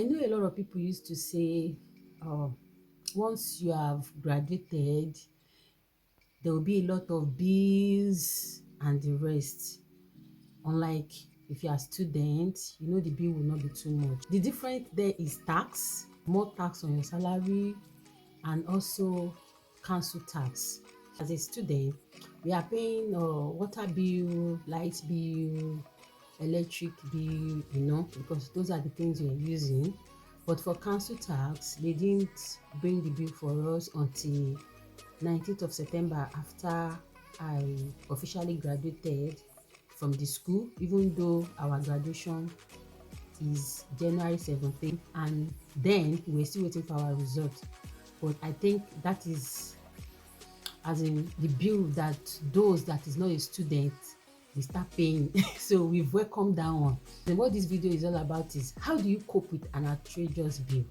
I know a lot of people used to say, once you have graduated, there will be a lot of bills and the rest. Unlike if you are a student, the bill will not be too much. The difference there is tax, more tax on your salary, and also council tax. As a student, we are paying water bill, light bill, electric bill, because those are the things we are using. But for council tax, they didn't bring the bill for us until 19th of September, after I officially graduated from the school, even though our graduation is January 17th, and then we're still waiting for our result. But I think that is, as in, the bill that those that is not a student, they start paying. So we've welcomed that one. And what this video is all about is, how do you cope with an outrageous bill?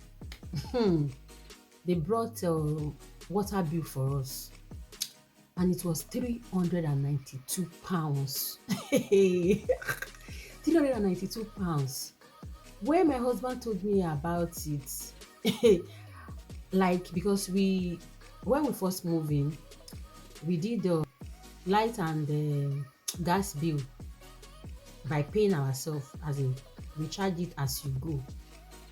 They brought water bill for us, and it was 392 pounds. 392 pounds. When my husband told me about it, like, because when we first moved in, we did the light and gas bill by paying ourselves, as in we charge it as you go.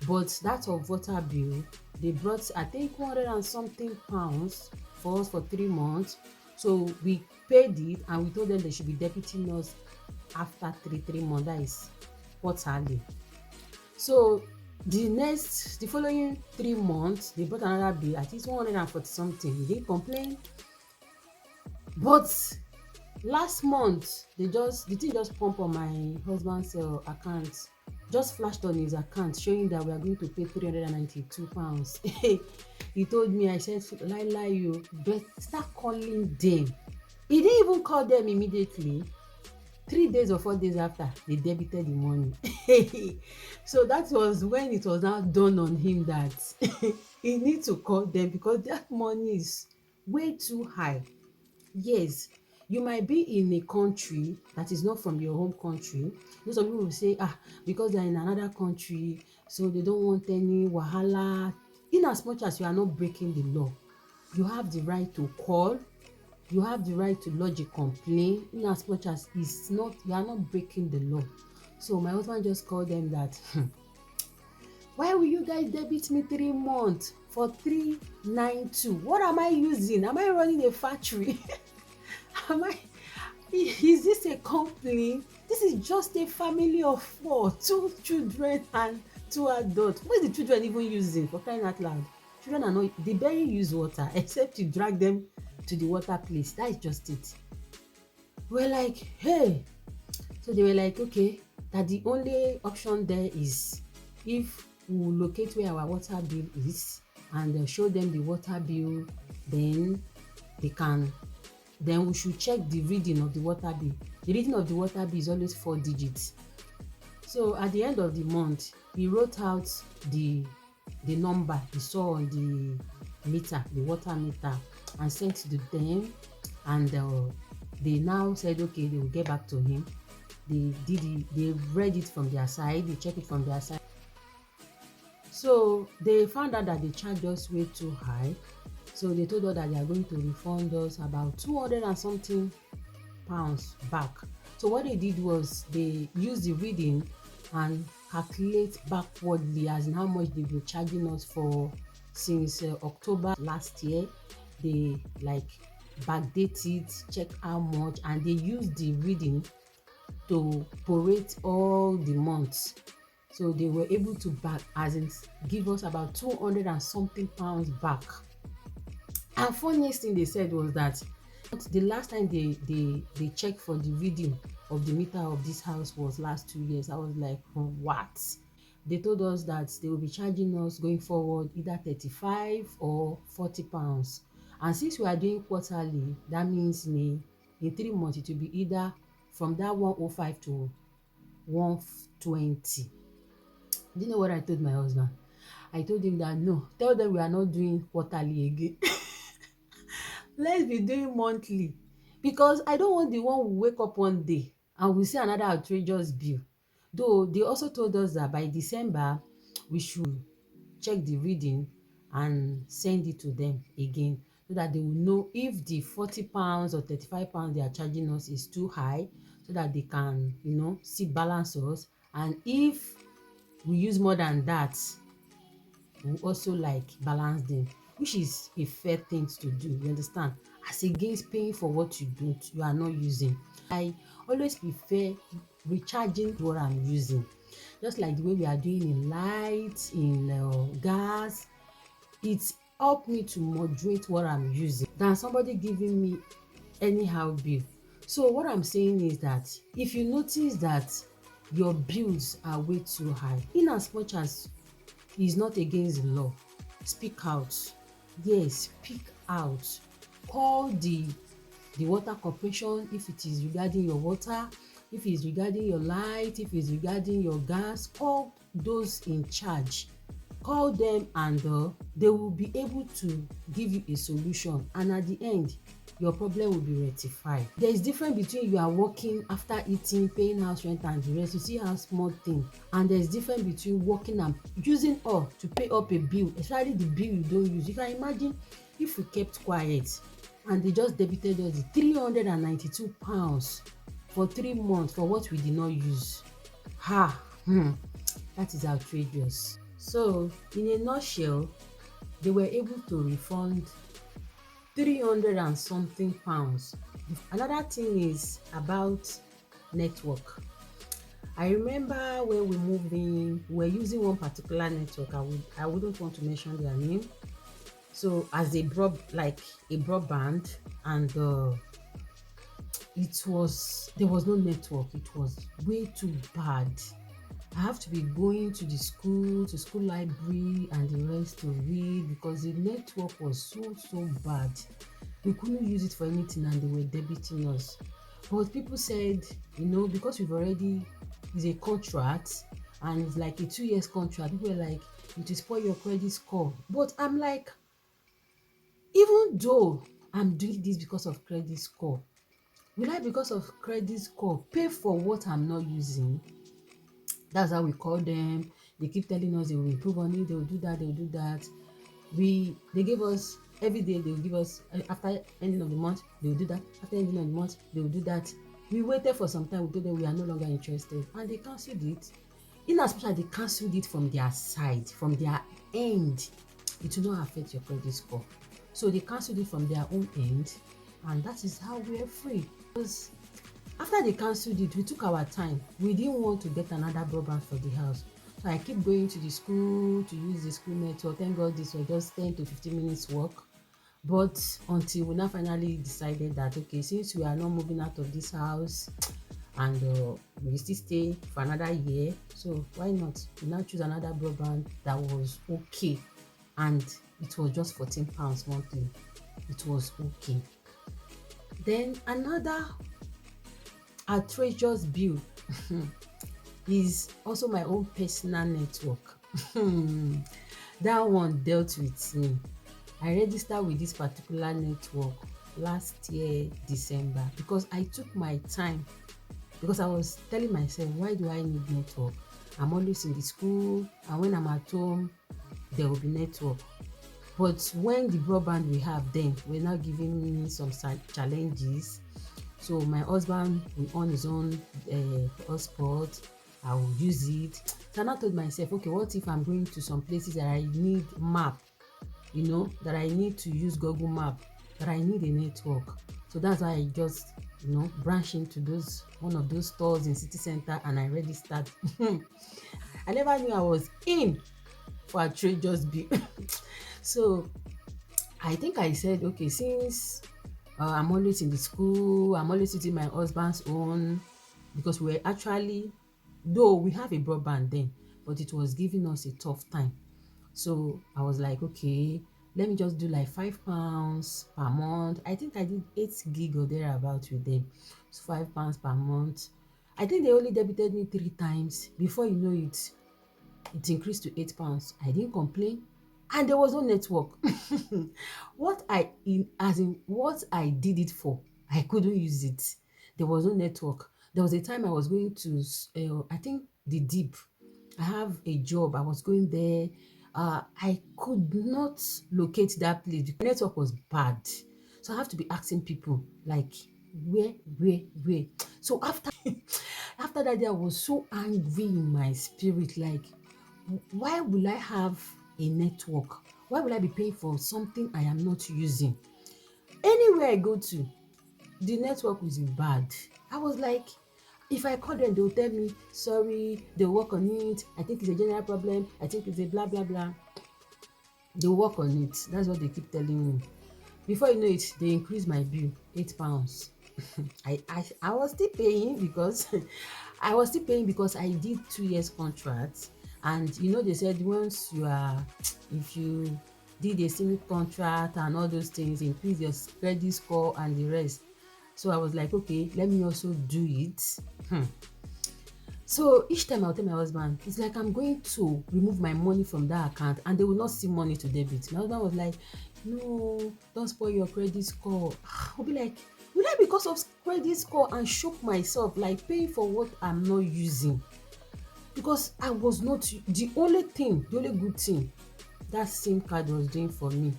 But that of water bill, they brought, I think, 100 and something pounds for us for 3 months. So we paid it, and we told them they should be debiting us after three months, that is quarterly. So the following 3 months, they brought another bill, I think 140 something. We didn't complain. But last month, the thing just pumped on my husband's account, just flashed on his account, showing that we are going to pay 392 pounds. He told me, I said, lie you, but start calling them. He didn't even call them immediately. 3 days or 4 days after, they debited the money. So that was when it was now dawned on him that he needs to call them, because that money is way too high. Yes, you might be in a country that is not from your home country. Some people will say, because they're in another country, so they don't want any wahala. In as much as you are not breaking the law, you have the right to call, you have the right to lodge a complaint, in as much as you are not breaking the law. So my husband just called them that, why will you guys debit me 3 months for 392? What am I using? Am I running a factory? Is this a company? This is just a family of 4, 2 children and 2 adults. What is the children even using, for crying out loud? Children are not, they barely use water, except you drag them to the water place. That is just it. We're like, hey. So they were like, okay, that the only option there is if we locate where our water bill is and show them the water bill, then we should check the reading of the water bill. The reading of the water bill is always 4 digits. So at the end of the month, he wrote out the number he saw on the meter, the water meter, and sent to them. And they now said, okay, they will get back to him. They read it from their side, they checked it from their side. So they found out that they charged us way too high. So they told us that they are going to refund us about 200 and something pounds back. So what they did was they used the reading and calculate backwardly, as in how much they've been charging us for since October last year. They backdate it, check how much, and they use the reading to prorate all the months. So they were able to give us about 200 and something pounds back. And funniest thing they said was that the last time they checked for the reading of the meter of this house was last 2 years. I was like, what? They told us that they will be charging us going forward either 35 or 40 pounds. And since we are doing quarterly, that means in 3 months it will be either from that 105 to 120. Do you know what I told my husband? I told him that, no, tell them we are not doing quarterly again. Let's be doing monthly, because I don't want the one who wake up one day and we see another outrageous bill. Though they also told us that by December we should check the reading and send it to them again, so that they will know if the 40 pounds or 35 pounds they are charging us is too high, so that they can, see balance us. And if we use more than that, we also like balance them, which is a fair thing to do, you understand, as against paying for what you are not using. I always prefer recharging what I'm using, just like the way we are doing in light, in gas. It help me to moderate what I'm using than somebody giving me anyhow bill. So what I'm saying is that if you notice that your bills are way too high, in as much as is not against the law, speak out. Yes, speak out. Call the water corporation if it is regarding your water, if it's regarding your light, if it's regarding your gas. Call those in charge, call them, and they will be able to give you a solution, and at the end your problem will be rectified. There is difference between you are working after eating, paying house rent and the rest, you see how small thing, and there is difference between working and using all to pay up a bill, especially the bill you don't use. You can imagine if we kept quiet and they just debited us the 392 pounds for 3 months for what we did not use. That is outrageous. So in a nutshell, they were able to refund 300 and something pounds. Another thing is about network. I remember when we moved in, we were using one particular network. I wouldn't want to mention their name. So as a broadband, and there was no network. It was way too bad. I have to be going to the school library and the rest to read, because the network was so bad. We couldn't use it for anything and they were debiting us. But people said, because we've already, it's a contract and it's like a 2 years contract, people were like, it will spoil your credit score. But I'm like, even though I'm doing this because of credit score, will I, because of credit score, pay for what I'm not using? That's how we call them. They keep telling us they will improve on it, they will do that, they will do that. They gave us every day, they will give us, after ending of the month they will do that, after ending of the month they will do that. We waited for some time, we told them we are no longer interested, and they cancelled it. In as much as they cancelled it from their side, from their end, it will not affect your credit score. So they cancelled it from their own end, and that is how we are free. Because after they cancelled it, we took our time. We didn't want to get another broadband for the house. So I keep going to the school to use the school network. Thank God this was just 10 to 15 minutes walk. But until we now finally decided that, okay, since we are not moving out of this house and we still stay for another year, so why not? We now choose another broadband that was okay. And it was just 14 pounds monthly. It was okay. Then another outrageous bill is also my own personal network. That one dealt with me. I registered with this particular network last year December, because I took my time, because I was telling myself, why do I need network? I'm always in the school, and when I'm at home there will be network. But when the broadband we have then were now giving me some challenges, so my husband will on his own hotspot, I will use it. So I now told myself, okay, what if I'm going to some places that I need map, that I need to use Google Map, that I need a network. So that's why I just branch into one of those stores in city center, and I registered. I never knew I was in for a trade just be. So I think I said, okay, since I'm always in the school, I'm always using my husband's own, because we're actually, though we have a broadband then, but it was giving us a tough time. So I was like, okay, let me just do like £5 per month. I think I did 8 gig or thereabout with them. So £5 per month. I think they only debited me 3 times. Before you know it, it increased to £8. I didn't complain, and there was no network. What I did it for, I couldn't use it. There was no network. There was a time I was going to I think the deep. I have a job. I was going there. I could not locate that place because the network was bad. So I have to be asking people like where. So after that day, I was so angry in my spirit, like why will I have a network? Why will I be paying for something I am not using? Anywhere I go to, the network was bad. I was like, if I call them, they'll tell me, sorry, they'll work on it. I think it's a general problem. I think it's a blah, blah, blah. They'll work on it. That's what they keep telling me. Before you know it, they increase my bill, £8. I was still paying because I was still paying because I did 2 years contract. And they said once you are if you did a single contract and all those things, increase your credit score and the rest. So I was like, okay, let me also do it. So each time I'll tell my husband, it's like I'm going to remove my money from that account and they will not see money to debit. My husband was like, no, don't spoil your credit score. I'll be like, will I because of credit score and shock myself, like paying for what I'm not using? Because I was not, the only good thing that SIM card was doing for me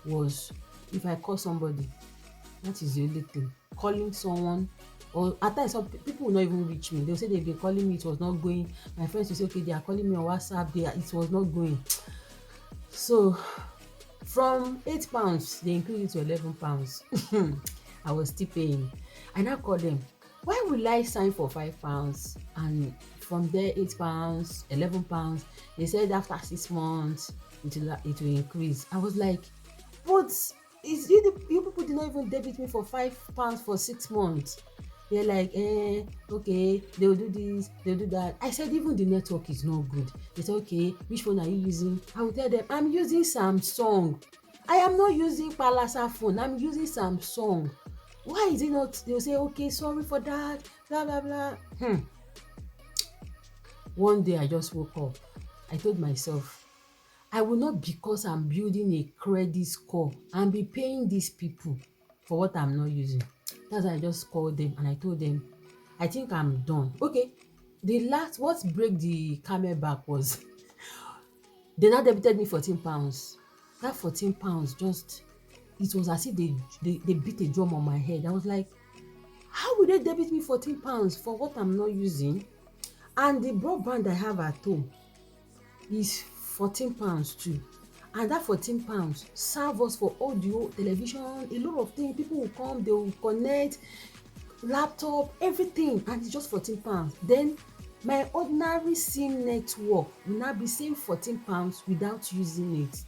was if I call somebody, that is the only thing. Calling someone, or at times some people will not even reach me. They'll say they've been calling me, it was not going. My friends will say, okay, they are calling me on WhatsApp, it was not going. So from £8, they increased it to £11. I was still paying. I now call them, why will I sign for £5 and from there £8, £11? They said after 6 months it will increase. I was like, but you people did not even debit me for £5 for 6 months. They're like, okay, they'll do this, they'll do that. I said, even the network is not good. They said, okay, which phone are you using? I will tell them, I'm using Samsung. I am not using Palasa phone. I'm using Samsung. Why is it not? They'll say, okay, sorry for that, blah, blah, blah. One day I just woke up. I told myself, I will not, because I'm building a credit score and be paying these people for what I'm not using. That's why I just called them and I told them, I think I'm done. Okay, what break the camel back was they now debited me £14. That £14 just, it was as if they beat a drum on my head. I was like, how will they debit me £14 for what I'm not using? And the broadband I have at home is £14 too. And that £14 serve us for audio, television, a lot of things. People will come, they will connect, laptop, everything, and it's just £14. Then my ordinary SIM network will now be same £14 without using it.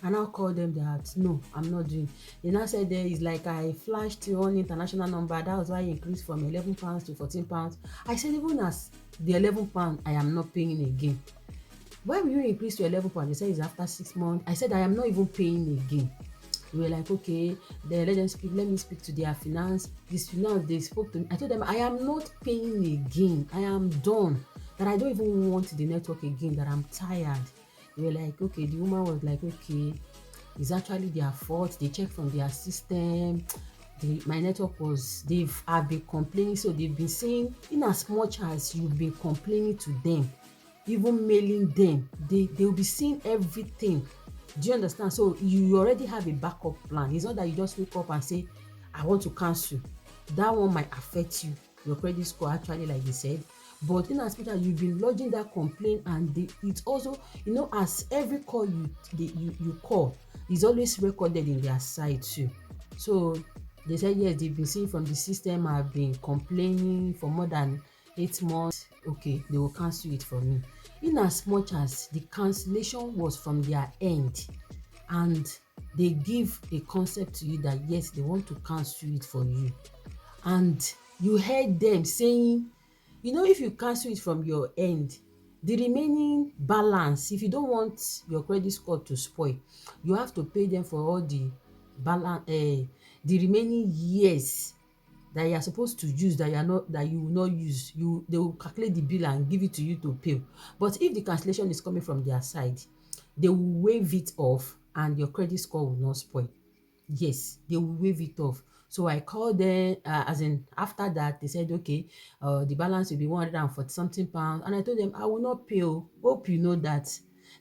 I now call them that no, I'm not doing. They now said there is like I flashed one international number, that was why it increased from £11 to £14. I said even as the £11 I am not paying again. Why will you increase to £11? They said it's after 6 months. I said I am not even paying again. They were like, okay, then let me speak to their finance. This finance, they spoke to me. I told them I am not paying again. I am done. That I don't even want the network again, that I'm tired. They were like, okay, the woman was like, okay, it's actually their fault. They checked from their system. My network was, I've been complaining, so they've been saying, in as much as you've been complaining to them, even mailing them, they'll be seeing everything. Do you understand? So you already have a backup plan. It's not that you just wake up and say, I want to cancel. That one might affect you, your credit score, actually, like they said. But in as much as you've been lodging that complaint, and it's also, as every call you call is always recorded in their side too. So they said yes, they've been seeing from the system, I've been complaining for more than 8 months. Okay, they will cancel it for me. In as much as the cancellation was from their end, and they give a concept to you that yes, they want to cancel it for you, and you heard them saying, if you cancel it from your end, the remaining balance, if you don't want your credit score to spoil, you have to pay them for all the balance, the remaining years that you are supposed to use, that you will not use. They will calculate the bill and give it to you to pay. But if the cancellation is coming from their side, they will waive it off and your credit score will not spoil. Yes, they will waive it off. So I called them, as in after that, they said, okay, the balance will be 140 something pounds. And I told them, I will not pay. Oh. Hope you know that.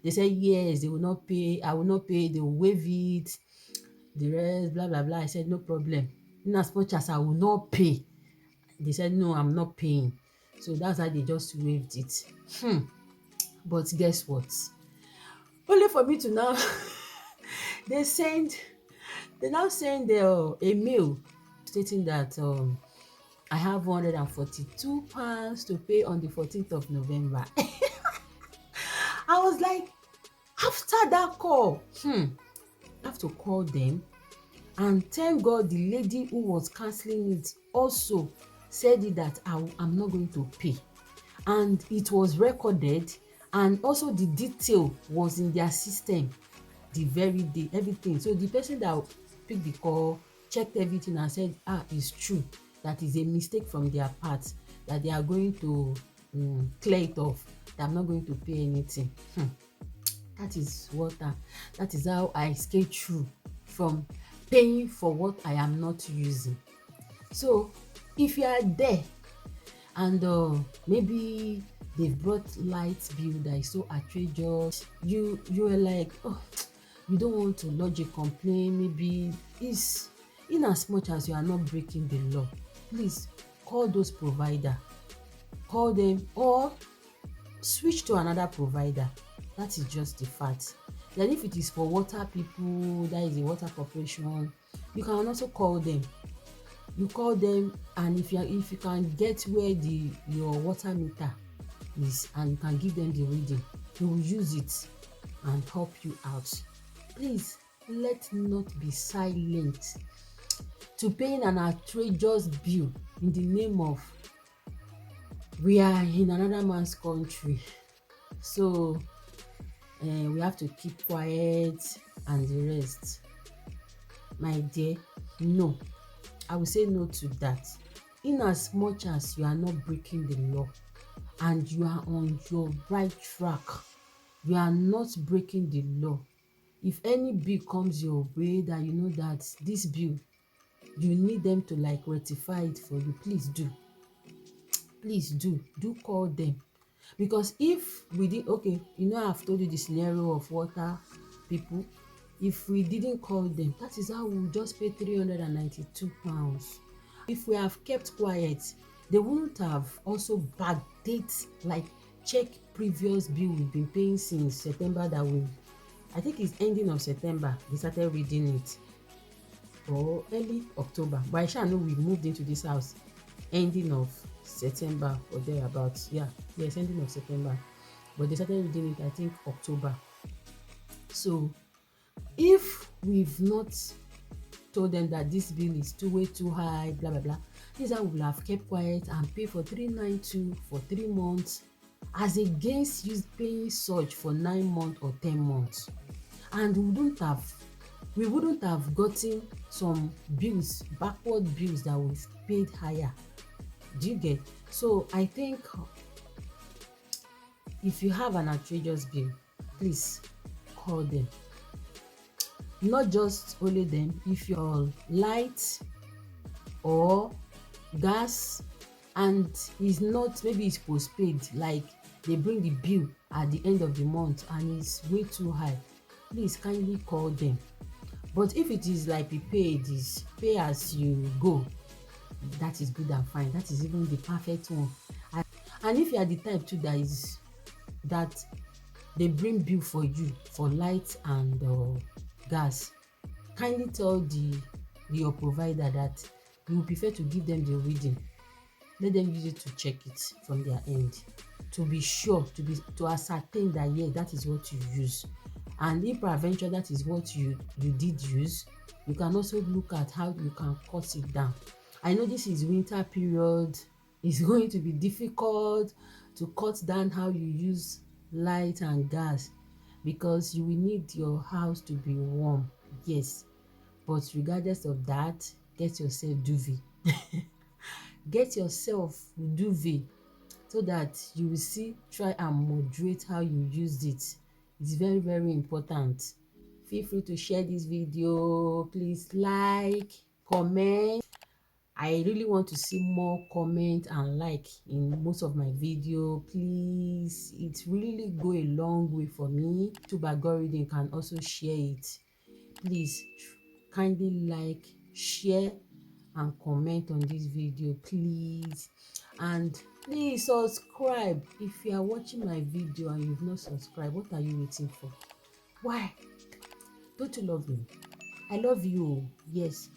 They said, yes, they will not pay. I will not pay. They will waive it. The rest, blah, blah, blah. I said, no problem. In as much as I will not pay, they said, no, I'm not paying. So that's how they just waived it. But guess what? Only for me to now, they send, they now send a mail stating that I have 142 pounds to pay on the 14th of November. I was like, after that call, I have to call them. And thank God the lady who was cancelling it also said it that I'm not going to pay. And it was recorded, and also the detail was in their system the very day, everything. So the person that picked the call checked everything and said, it's true, that is a mistake from their part, that they are going to clear it off, that I'm not going to pay anything. That is that is how I escaped through from paying for what I am not using. So if you are there and maybe they've brought light bill that is so outrageous, you are like, you don't want to lodge a complaint, maybe it's in as much as you are not breaking the law, please call those provider, call them or switch to another provider. That is just the fact. Then if it is for water people, that is a water corporation, you can also call them. You call them, and if you can get where your water meter is and you can give them the reading, they will use it and help you out. Please let not be silent to paying an outrageous bill in the name of we are in another man's country. So we have to keep quiet and the rest. My dear, no, I will say no to that. In as much as you are not breaking the law and you are on your right track, you are not breaking the law. If any bill comes your way that you know that this bill, you need them to like rectify it for you, please do call them. Because if we did, okay, I've told you the scenario of water people. If we didn't call them, that is how we'll just pay 392 pounds. If we have kept quiet, they wouldn't have also backdate, like check previous bill we've been paying since September, I think it's ending of September they started reading it, or early October, but I shall know we moved into this house ending of September or thereabouts. Yes, ending of September, but they started reading it I think October. So if we've not told them that this bill is way too high, blah blah blah, this is how we will have kept quiet and pay for 392 for 3 months, as against you paying such for 9 months or 10 months. And we wouldn't have gotten some bills, backward bills, that we've paid higher. Do you get? So I think if you have an outrageous bill, please call them. Not just only them, if your light or gas and is not, maybe it's postpaid, like they bring the bill at the end of the month and it's way too high, please kindly call them. But if it is like prepaid, is pay as you go, that is good and fine. That is even the perfect one. And if you are the type too that they bring bill for you for light and gas, kindly tell your provider that you would prefer to give them the reading. Let them use it to check it from their end, to be sure, to ascertain that yes, that is what you use. And if peradventure that is what you did use, you can also look at how you can cut it down. I know this is winter period, it's going to be difficult to cut down how you use light and gas, because you will need your house to be warm, yes. But regardless of that, get yourself duvet. Get yourself duvet, so that you will see, try and moderate how you use it. It's very, very important. Feel free to share this video. Please like, comment. I really want to see more comment and like in most of my video. Please, it really go a long way for me. YouTube algorithm can also share it. Please kindly like, share and comment on this video, please. And please subscribe. If you are watching my video and you've not subscribed, what are you waiting for? Why? Don't you love me? I love you. Yes,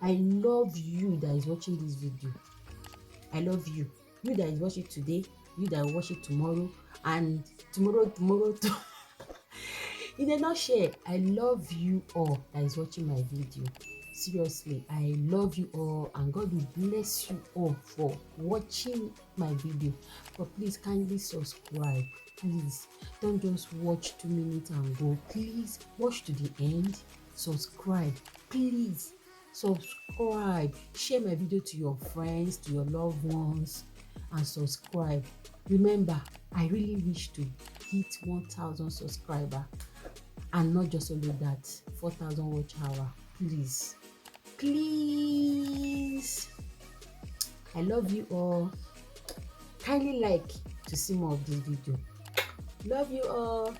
I love you that is watching this video. I love you. You that is watching today, you that will watch it tomorrow, and tomorrow. In a nutshell, I love you all that is watching my video. Seriously, I love you all, and God will bless you all for watching my video. But please kindly subscribe. Please don't just watch 2 minutes and go. Please watch to the end. Subscribe. Please subscribe. Share my video to your friends, to your loved ones, and subscribe. Remember, I really wish to hit 1,000 subscribers, and not just only that, 4,000 watch hour. Please, please, I love you all. Kindly like to see more of this video. Love you all.